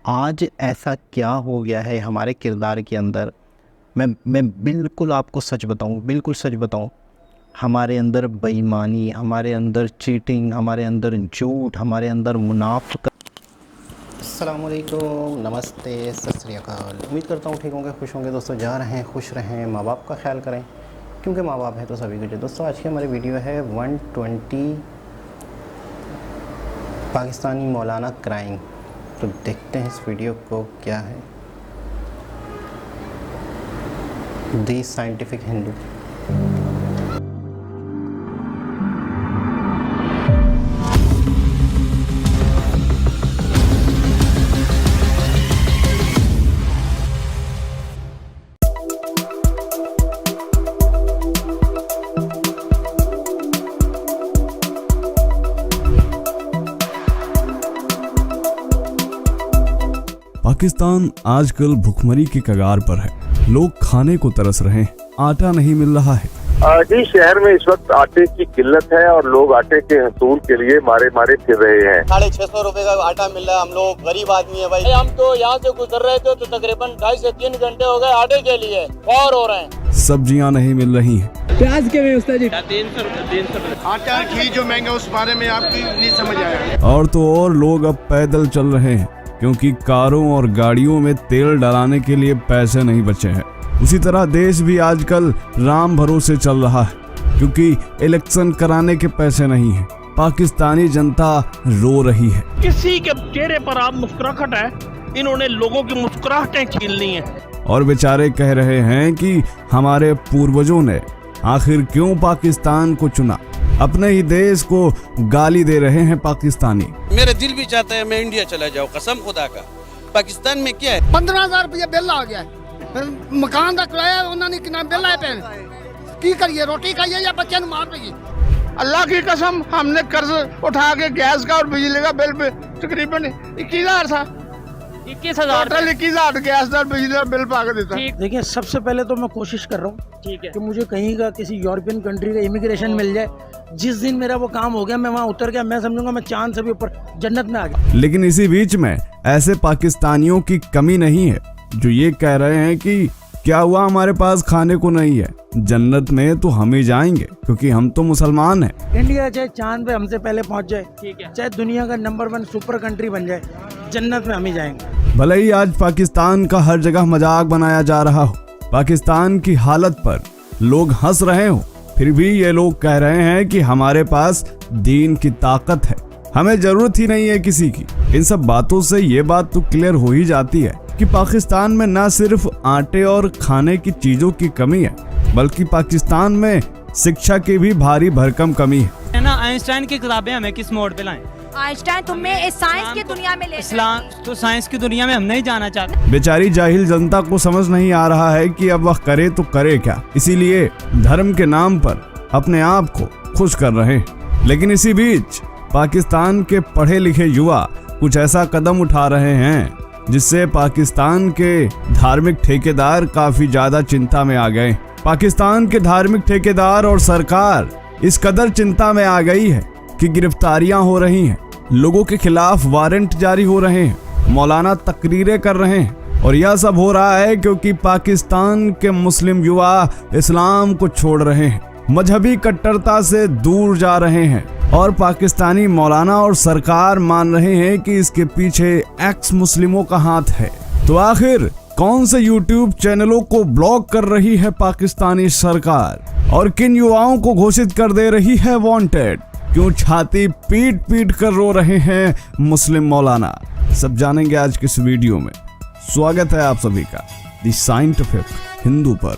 आज ऐसा क्या हो गया है हमारे किरदार के अंदर। मैं बिल्कुल आपको सच बताऊं, बिल्कुल सच बताऊं, हमारे अंदर बेईमानी, हमारे अंदर चीटिंग, हमारे अंदर झूठ, हमारे अंदर मुनाफिक। अस्सलामुअलैकुम, नमस्ते, सत श्री अकाल। उम्मीद करता हूँ ठीक होंगे, खुश होंगे। दोस्तों जा रहे हैं, खुश रहें, माँ बाप का ख्याल करें, क्योंकि माँ बाप है तो सभी कुछ है। दोस्तों आज की हमारी वीडियो है 120 पाकिस्तानी मौलाना क्राइम। तो देखते हैं इस वीडियो को क्या है। दी साइंटिफिक हिंदू। पाकिस्तान आजकल भुखमरी के कगार पर है। लोग खाने को तरस रहे हैं, आटा नहीं मिल रहा है। जी, शहर में इस वक्त आटे की किल्लत है और लोग आटे के हसूल के लिए मारे मारे फिर रहे हैं। 650 रुपए का आटा मिल रहा है। हम लोग गरीब आदमी है भाई। हम तो यहाँ से गुजर रहे थे तो तकरीबन 2.5 से 3 घंटे हो गए आटे के लिए और हो रहे हैं। सब्जियां नहीं मिल रही हैं। प्याज के में उस्ताद जी 300 रुपए। आटा घी जो महंगा उस बारे में आपकी नहीं समझ आया। और तो और लोग अब पैदल चल रहे हैं, क्योंकि कारों और गाड़ियों में तेल डलाने के लिए पैसे नहीं बचे हैं। उसी तरह देश भी आजकल राम भरोसे चल रहा है, क्योंकि इलेक्शन कराने के पैसे नहीं हैं। पाकिस्तानी जनता रो रही है। किसी के चेहरे पर आप मुस्कुराहट है, इन्होंने लोगों की मुस्कुराहटें छीन ली हैं। और बेचारे कह रहे हैं कि हमारे पूर्वजों ने आखिर क्यों पाकिस्तान को चुना। अपने ही देश को गाली दे रहे हैं पाकिस्तानी। मेरा दिल भी चाहता है मैं इंडिया चला जाऊँ, कसम खुदा का। पाकिस्तान में क्या है, 15,000 रुपया बिल आ गया है। मकान का किराया उन्होंने कितना बिल आया पैन की करिए, रोटी खाइए या बच्चे मार रही। अल्लाह की कसम, हमने कर्ज उठा के गैस का और बिजली का बिल तकरीबन 21,000 था। 21,000 टोटल 21,000 गैस और बिजली का बिल पा के देता। देखिए, सबसे पहले तो मैं कोशिश कर रहा हूँ ठीक है कि मुझे कहीं का किसी यूरोपियन कंट्री का इमिग्रेशन मिल जाए। जिस दिन मेरा वो काम हो गया, मैं वहाँ उतर गया, मैं समझूंगा मैं चांद से भी ऊपर जन्नत में आ गया। लेकिन इसी बीच में ऐसे पाकिस्तानियों की कमी नहीं है जो ये कह रहे हैं कि क्या हुआ, हमारे पास खाने को नहीं है, जन्नत में तो हम ही जाएंगे क्योंकि हम तो मुसलमान हैं। इंडिया चाहे चांद पे हमसे पहले पहुँच जाए, ठीक है, चाहे दुनिया का नंबर 1 सुपर कंट्री बन जाए, जन्नत में हम ही जाएंगे। भले ही आज पाकिस्तान का हर जगह मजाक बनाया जा रहा हो, पाकिस्तान की हालत पर लोग हंस रहे हो, फिर भी ये लोग कह रहे हैं कि हमारे पास दीन की ताकत है, हमें जरूरत ही नहीं है किसी की। इन सब बातों से ये बात तो क्लियर हो ही जाती है कि पाकिस्तान में न सिर्फ आटे और खाने की चीजों की कमी है, बल्कि पाकिस्तान में शिक्षा की भी भारी भरकम कमी है ना। आइंस्टाइन की किताबें हमें किस मोड़ पे लाएं? आइंस्टाइन तुम्हें इस साइंस की दुनिया में ले इस्लाम तो साइंस की दुनिया में हम नहीं जाना चाहते। बेचारी जाहिल जनता को समझ नहीं आ रहा है कि अब वह करे तो करे क्या, इसीलिए धर्म के नाम पर अपने आप को खुश कर रहे हैं। लेकिन इसी बीच पाकिस्तान के पढ़े लिखे युवा कुछ ऐसा कदम उठा रहे हैं जिससे पाकिस्तान के धार्मिक ठेकेदार काफी ज्यादा चिंता में आ गए। पाकिस्तान के धार्मिक ठेकेदार और सरकार इस कदर चिंता में आ गई है कि गिरफ्तारियां हो रही हैं, लोगों के खिलाफ वारंट जारी हो रहे हैं, मौलाना तकरीरें कर रहे हैं। और यह सब हो रहा है क्योंकि पाकिस्तान के मुस्लिम युवा इस्लाम को छोड़ रहे हैं, मजहबी कट्टरता से दूर जा रहे हैं, और पाकिस्तानी मौलाना और सरकार मान रहे हैं कि इसके पीछे एक्स मुस्लिमों का हाथ है। तो आखिर कौन से YouTube चैनलों को ब्लॉक कर रही है पाकिस्तानी सरकार, और किन युवाओं को घोषित कर दे रही है वांटेड? क्यों छाती पीट पीट कर रो रहे हैं मुस्लिम मौलाना? सब जानेंगे आज के इस वीडियो में। स्वागत है आप सभी का दी साइंटिफिक हिंदू पर,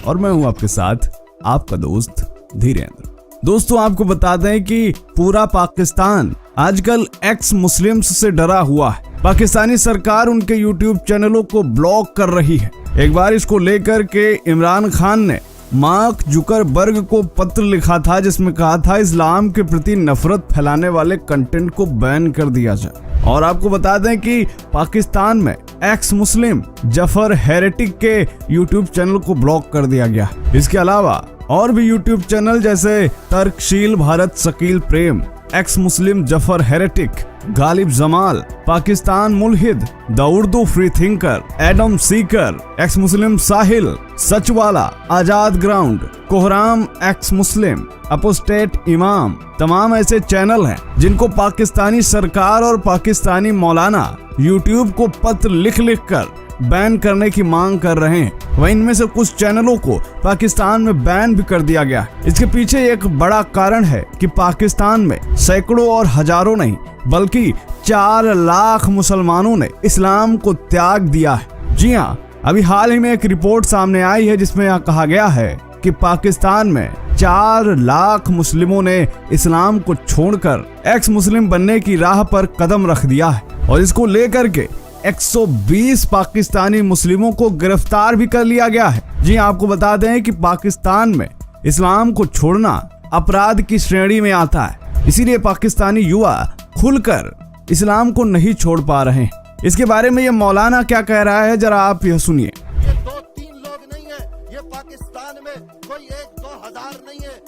और मैं हूं आपके साथ आपका दोस्त धीरेन्द्र। दोस्तों, आपको बता दें कि पूरा पाकिस्तान आजकल एक्स मुस्लिम्स से डरा हुआ है। पाकिस्तानी सरकार उनके YouTube चैनलों को ब्लॉक कर रही है। एक बार इसको लेकर के इमरान खान ने मार्क जुकरबर्ग को पत्र लिखा था, जिसमें कहा था इस्लाम के प्रति नफरत फैलाने वाले कंटेंट को बैन कर दिया जाए। और आपको बता दें कि पाकिस्तान में एक्स मुस्लिम जफर हेरेटिक के YouTube चैनल को ब्लॉक कर दिया गया। इसके अलावा और भी YouTube चैनल जैसे Tarksheel Bharat Shakeel Prem, ex Muslim Zafar heretic, Ghalib Jamal, Pakistan Mulhid, the Urdu free thinker, Adam seeker, ex Muslim Sahil, Sachwala, Azad ground, Kohram ex Muslim, apostate Imam, तमाम ऐसे चैनल हैं जिनको पाकिस्तानी सरकार और पाकिस्तानी मौलाना यूट्यूब को पत्र लिख लिख कर बैन करने की मांग कर रहे हैं। वहीं इनमें से कुछ चैनलों को पाकिस्तान में बैन भी कर दिया गया। इसके पीछे एक बड़ा कारण है कि पाकिस्तान में सैकड़ों और हजारों नहीं बल्कि 4 लाख मुसलमानों ने इस्लाम को त्याग दिया है। जी हाँ, अभी हाल ही में एक रिपोर्ट सामने आई है जिसमें यह कहा गया है कि पाकिस्तान में 4 लाख मुस्लिमों ने इस्लाम को छोड़कर एक्स मुस्लिम बनने की राह पर कदम रख दिया है और इसको लेकर के 120 पाकिस्तानी मुस्लिमों को गिरफ्तार भी कर लिया गया है। जी आपको बता दें कि पाकिस्तान में इस्लाम को छोड़ना अपराध की श्रेणी में आता है, इसीलिए पाकिस्तानी युवा खुलकर इस्लाम को नहीं छोड़ पा रहे हैं। इसके बारे में ये मौलाना क्या कह रहा है, जरा आप यह सुनिए। ये 2-3 लोग नहीं है, ये पाकिस्तान में कोई 1-2 हजार नहीं है।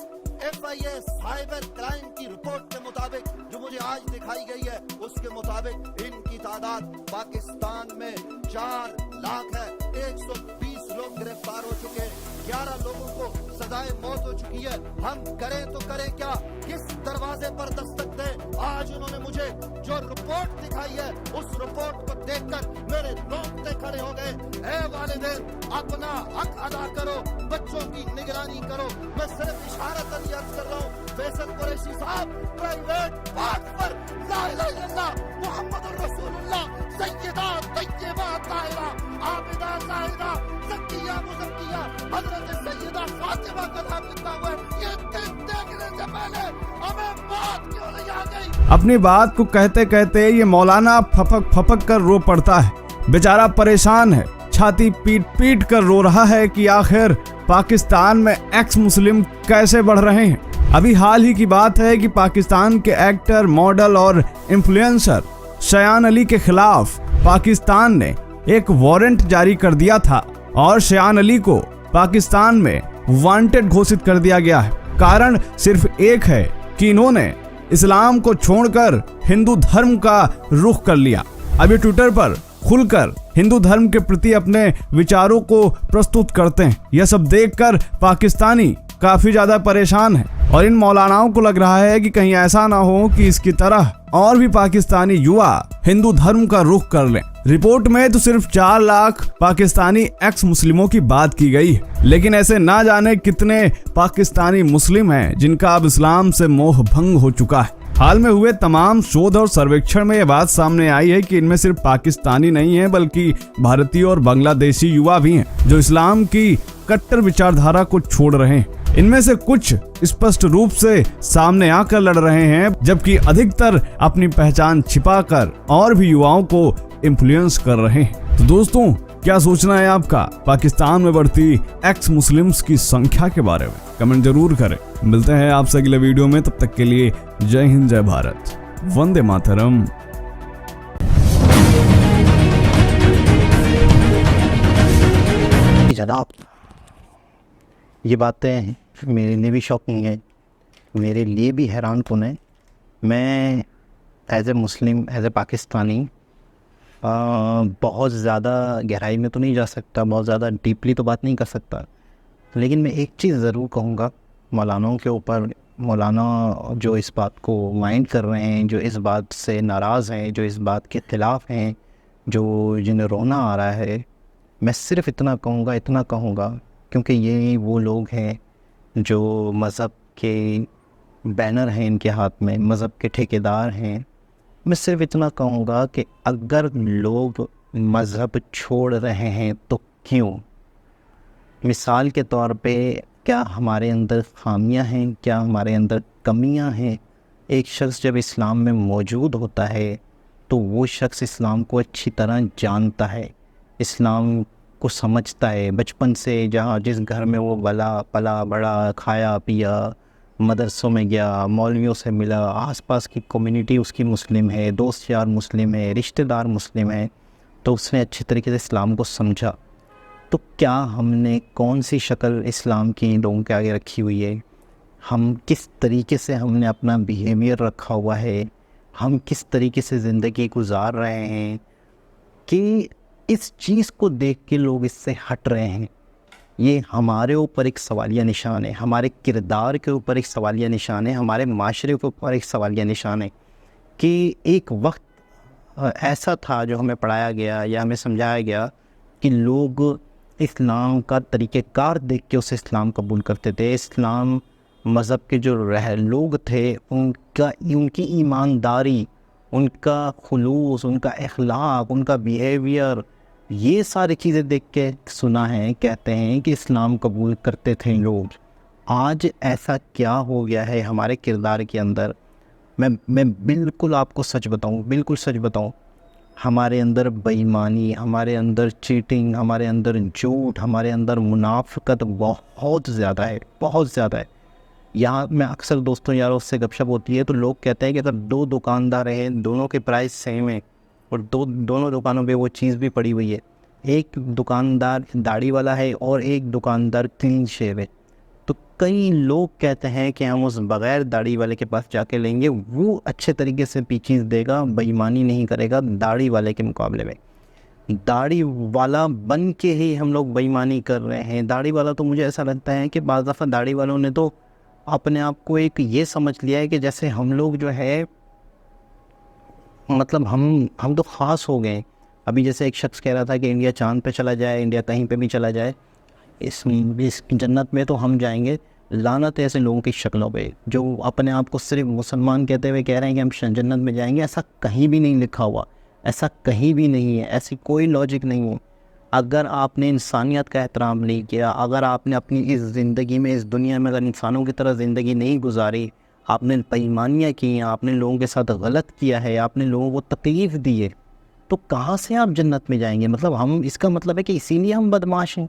FIA साइबर क्राइम की रिपोर्ट के मुताबिक जो मुझे आज दिखाई गई है उसके मुताबिक इनकी तादाद पाकिस्तान में 4 लाख है। 120 लोग गिरफ्तार हो चुके हैं, 11 लोगों को सजाए मौत हो चुकी है। हम करें तो करें क्या, किस दरवाजे पर दस्तक दें? आज उन्होंने मुझे जो रिपोर्ट दिखाई है उस रिपोर्ट को देखकर मेरे रोंगटे खड़े हो गए। ऐ वालिदैन, अपना हक अदा करो, बच्चों की निगरानी करो। मैं सिर्फ इशारतन अर्ज कर रहा हूँ, फैसल कुरैशी साहब प्राइवेट पार्ट पर ला इलाहा इल्लल्लाह मुहम्मदुर रसूलुल्लाह सय्यदा तय्यबा ताहिरा आबिदा जाहिदा ज़किया मुज़क्किया हज़रत सय्यदा फातिमा का नाम लिखा हुआ है। ये देखने से पहले हमें बात क्यों नहीं आ गई? अपनी बात को कहते कहते ये मौलाना फपक फपक कर रो पड़ता है। बेचारा परेशान है, छाती पीट पीट कर रो रहा है कि आखिर पाकिस्तान में एक्स मुस्लिम कैसे बढ़ रहे हैं। अभी हाल ही की बात है कि पाकिस्तान के एक्टर, मॉडल और इन्फ्लुएंसर शयान अली के खिलाफ पाकिस्तान ने एक वारंट जारी कर दिया था और शयान अली को पाकिस्तान में वांटेड घोषित कर दिया गया है। कारण सिर्फ एक है कि इन्होंने इस्लाम को छोड़कर हिंदू धर्म का रुख कर लिया। अभी ट्विटर पर खुलकर हिंदू धर्म के प्रति अपने विचारों को प्रस्तुत करते हैं। यह सब देखकर पाकिस्तानी काफी ज्यादा परेशान है और इन मौलानाओं को लग रहा है कि कहीं ऐसा ना हो कि इसकी तरह और भी पाकिस्तानी युवा हिंदू धर्म का रुख कर लें। रिपोर्ट में तो सिर्फ 4 लाख पाकिस्तानी एक्स मुस्लिमों की बात की गई है, लेकिन ऐसे ना जाने कितने पाकिस्तानी मुस्लिम हैं जिनका अब इस्लाम से मोह भंग हो चुका है। हाल में हुए तमाम शोध और सर्वेक्षण में यह बात सामने आई है कि इनमें सिर्फ पाकिस्तानी नहीं है बल्कि भारतीय और बांग्लादेशी युवा भी हैं जो इस्लाम की कट्टर विचारधारा को छोड़ रहे हैं। इनमें से कुछ स्पष्ट रूप से सामने आकर लड़ रहे हैं, जबकि अधिकतर अपनी पहचान छिपाकर और भी युवाओं को इन्फ्लुएंस कर रहे हैं। तो दोस्तों, क्या सोचना है आपका पाकिस्तान में बढ़ती एक्स मुस्लिम्स की संख्या के बारे में? कमेंट जरूर करें। मिलते हैं आपसे अगले वीडियो में, तब तक के लिए जय हिंद, जय भारत, वंदे मातरम। जनाब, ये बातें मेरे लिए भी शॉकिंग है, मेरे लिए भी हैरान कौन है। मैं as a Muslim, as a Pakistani बहुत ज़्यादा गहराई में तो नहीं जा सकता, बहुत ज़्यादा डीपली तो बात नहीं कर सकता, लेकिन मैं एक चीज़ ज़रूर कहूँगा मौलानाओं के ऊपर। मौलाना जो इस बात को माइंड कर रहे हैं, जो इस बात से नाराज़ हैं, जो इस बात के ख़िलाफ़ हैं, जो जिन्हें रोना आ रहा है, मैं सिर्फ इतना कहूँगा क्योंकि ये वो लोग हैं जो मज़हब के बैनर हैं इनके हाथ में, मज़हब के ठेकेदार हैं। मैं सिर्फ इतना कहूँगा कि अगर लोग मज़हब छोड़ रहे हैं तो क्यों? मिसाल के तौर पे क्या हमारे अंदर खामियां हैं, क्या हमारे अंदर कमियां हैं? एक शख्स जब इस्लाम में मौजूद होता है तो वो शख्स इस्लाम को अच्छी तरह जानता है, इस्लाम को समझता है। बचपन से जहाँ जिस घर में वो पला बड़ा, खाया पिया, मदरसों में गया, मौलवियों से मिला, आसपास की कम्युनिटी उसकी मुस्लिम है, दोस्त यार मुस्लिम है, रिश्तेदार मुस्लिम है, तो उसने अच्छी तरीके से इस्लाम को समझा। तो क्या हमने कौन सी शक्ल इस्लाम की लोगों के आगे रखी हुई है? हम किस तरीके से हमने अपना बिहेवियर रखा हुआ है? हम किस तरीके से ज़िंदगी गुजार रहे हैं कि इस चीज़ को देख के लोग इससे हट रहे हैं। ये हमारे ऊपर एक सवालिया निशान है, हमारे किरदार के ऊपर एक सवालिया निशान है, हमारे माशरे के ऊपर एक सवालिया निशान है कि एक वक्त ऐसा था जो हमें पढ़ाया गया या हमें समझाया गया कि लोग इस्लाम का तरीक़ेकार देख के उसे इस्लाम कबूल करते थे। इस्लाम मज़हब के जो लोग थे उनकी ईमानदारी, उनका खुलूस, उनका अखलाक, उनका बिहेवियर, ये सारी चीज़ें देख के सुना है, कहते हैं कि इस्लाम कबूल करते थे लोग। आज ऐसा क्या हो गया है हमारे किरदार के अंदर? मैं बिल्कुल आपको सच बताऊं, बिल्कुल सच बताऊं, हमारे अंदर बेईमानी, हमारे अंदर चीटिंग, हमारे अंदर झूठ, हमारे अंदर मुनाफिकत बहुत ज़्यादा है, बहुत ज़्यादा है। यहाँ मैं अक्सर दोस्तों यारों से गपशप होती है तो लोग कहते हैं कि अगर दो दुकानदार हैं, दोनों के प्राइस सेम है और दोनों दुकानों पे वो चीज़ भी पड़ी हुई है, एक दुकानदार दाढ़ी वाला है और एक दुकानदार क्लीन शेव है, तो कई लोग कहते हैं कि हम उस बग़ैर दाढ़ी वाले के पास जाके लेंगे, वो अच्छे तरीके से चीज़ देगा, बेईमानी नहीं करेगा दाढ़ी वाले के मुकाबले में। दाढ़ी वाला बन के ही हम लोग बेईमानी कर रहे हैं। दाढ़ी वाला तो मुझे ऐसा लगता है कि बाज़ दफ़ा दाढ़ी वालों ने तो अपने आप को एक ये समझ लिया है कि जैसे हम लोग जो है मतलब हम तो ख़ास हो गए। अभी जैसे एक शख्स कह रहा था कि इंडिया चाँद पे चला जाए, इंडिया कहीं पे भी चला जाए, इस जन्नत में तो हम जाएंगे। लानत है ऐसे लोगों की शक्लों पे जो अपने आप को सिर्फ मुसलमान कहते हुए कह रहे हैं कि हम जन्नत में जाएंगे। ऐसा कहीं भी नहीं लिखा हुआ, ऐसा कहीं भी नहीं है, ऐसी कोई लॉजिक नहीं है। अगर आपने इंसानियत का एहतराम नहीं किया, अगर आपने अपनी इस ज़िंदगी में, इस दुनिया में अगर इंसानों की तरह ज़िंदगी नहीं गुजारी, आपने बेईमानियाँ की, आपने लोगों के साथ गलत किया है, आपने लोगों को तकलीफ़ दी है, तो कहाँ से आप जन्नत में जाएंगे? मतलब हम, इसका मतलब है कि इसीलिए हम बदमाश हैं,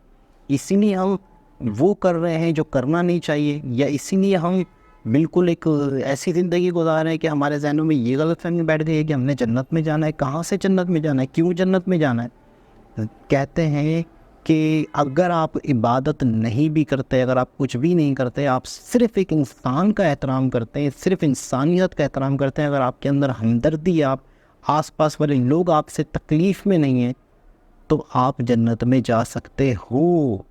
इसीलिए हम वो कर रहे हैं जो करना नहीं चाहिए, या इसीलिए हम बिल्कुल एक ऐसी ज़िंदगी गुजार रहे हैं कि हमारे जहनों में ये गलतफहमी बैठ गई है कि हमने जन्नत में जाना है। कहाँ से जन्नत में जाना है? क्यों जन्नत में जाना है? कहते हैं कि अगर आप इबादत नहीं भी करते, अगर आप कुछ भी नहीं करते, आप सिर्फ़ एक इंसान का एहतराम करते हैं, सिर्फ़ इंसानियत का एहतराम करते हैं, अगर आपके अंदर हमदर्दी, आप आसपास वाले लोग आपसे तकलीफ़ में नहीं हैं, तो आप जन्नत में जा सकते हो।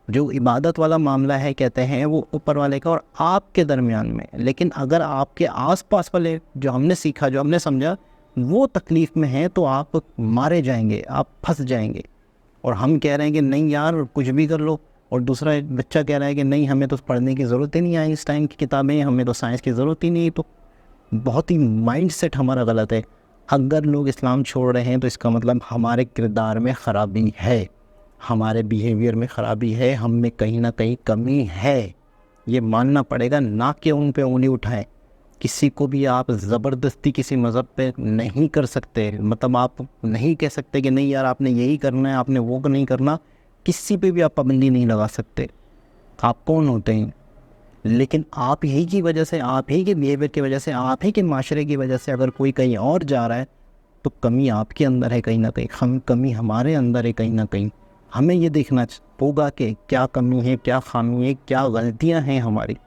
जो इबादत वाला मामला है, कहते हैं वो ऊपर वाले का और आपके दरमियान में। लेकिन अगर आपके आसपास वाले, जो हमने सीखा, जो हमने समझा, वो तकलीफ़ में हैं, तो आप मारे जाएंगे, आप फंस जाएंगे। और हम कह रहे हैं कि नहीं यार कुछ भी कर लो, और दूसरा बच्चा कह रहा है कि नहीं हमें तो पढ़ने की ज़रूरत ही नहीं है, इस टाइम की किताबें, हमें तो साइंस की ज़रूरत ही नहीं। तो बहुत ही माइंडसेट हमारा गलत है। अगर लोग इस्लाम छोड़ रहे हैं तो इसका मतलब हमारे किरदार में ख़राबी है, हमारे बिहेवियर में ख़राबी है, हम में कहीं ना कहीं कमी है, ये मानना पड़ेगा। ना कि उन पे उंगली उठाएं। किसी को भी आप ज़बरदस्ती किसी मज़हब पे नहीं कर सकते, मतलब आप नहीं कह सकते कि नहीं यार आपने यही करना है, आपने वो नहीं करना। किसी पे भी आप पाबंदी नहीं लगा सकते। आप कौन होते हैं? लेकिन आप ही की वजह से, आप ही के बिहेवियर की वजह से, आप ही के माशरे की वजह से अगर कोई कहीं और जा रहा है तो कमी आपके अंदर है कहीं ना कहीं, कमी हमारे अंदर है कहीं ना कहीं। हमें ये देखना होगा कि क्या कमी है, क्या खामी है, क्या गलतियां हैं हमारी।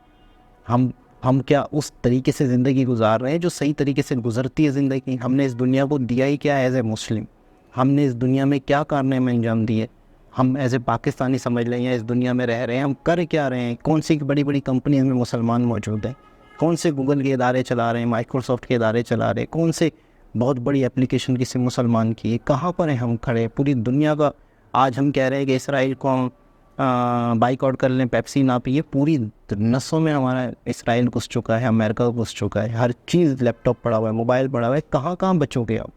हम क्या उस तरीके से ज़िंदगी गुजार रहे हैं जो सही तरीके से गुजरती है ज़िंदगी? हमने इस दुनिया को दिया ही क्या एज़ ए मुस्लिम? हमने इस दुनिया में क्या कारनामे अंजाम दिए? हम एज़ ए पाकिस्तानी समझ लें या इस दुनिया में रह रहे हैं, हम कर क्या रहे हैं? कौन सी बड़ी बड़ी कंपनी में मुसलमान मौजूद हैं? कौन से गूगल के इदारे चला रहे हैं, माइक्रोसॉफ्ट के इदारे चला रहे हैं? कौन से बहुत बड़ी एप्लीकेशन किसी मुसलमान की है? कहाँ पर हैं हम खड़े? पूरी दुनिया का आज हम कह रहे हैं कि इसराइल को हम बाइकआउट कर लें, पेप्सी ना पिए। पूरी नसों में हमारा इसराइल घुस चुका है, अमेरिका घुस चुका है, हर चीज़, लैपटॉप पड़ा हुआ है, मोबाइल पड़ा हुआ है। कहाँ कहाँ बचोगे आप?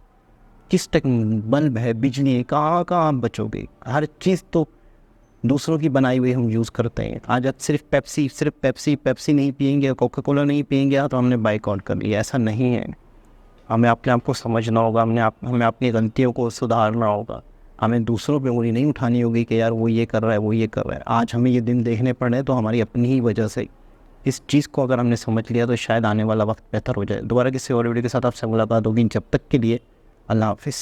किस बल्ब है, बिजली है, कहाँ कहाँ आप बचोगे? हर चीज़ तो दूसरों की बनाई हुई हम यूज़ करते हैं। आज सिर्फ पेप्सी नहीं पियेंगे, कोका कोला नहीं पियेंगे तो हमने बाइकआउट कर लिया। ऐसा नहीं है। हमें अपने आप को समझना होगा, हमें अपनी गलतियों को सुधारना होगा। हमें दूसरों पे उंगली नहीं उठानी होगी कि यार वो ये कर रहा है, वो ये कर रहा है। आज हमें ये दिन देखने पड़ रहे हैं तो हमारी अपनी ही वजह से। इस चीज़ को अगर हमने समझ लिया तो शायद आने वाला वक्त बेहतर हो जाए। दोबारा किसी और वीडियो के साथ आपसे मुलाकात होगी। जब तक के लिए अल्लाह हाफिज़।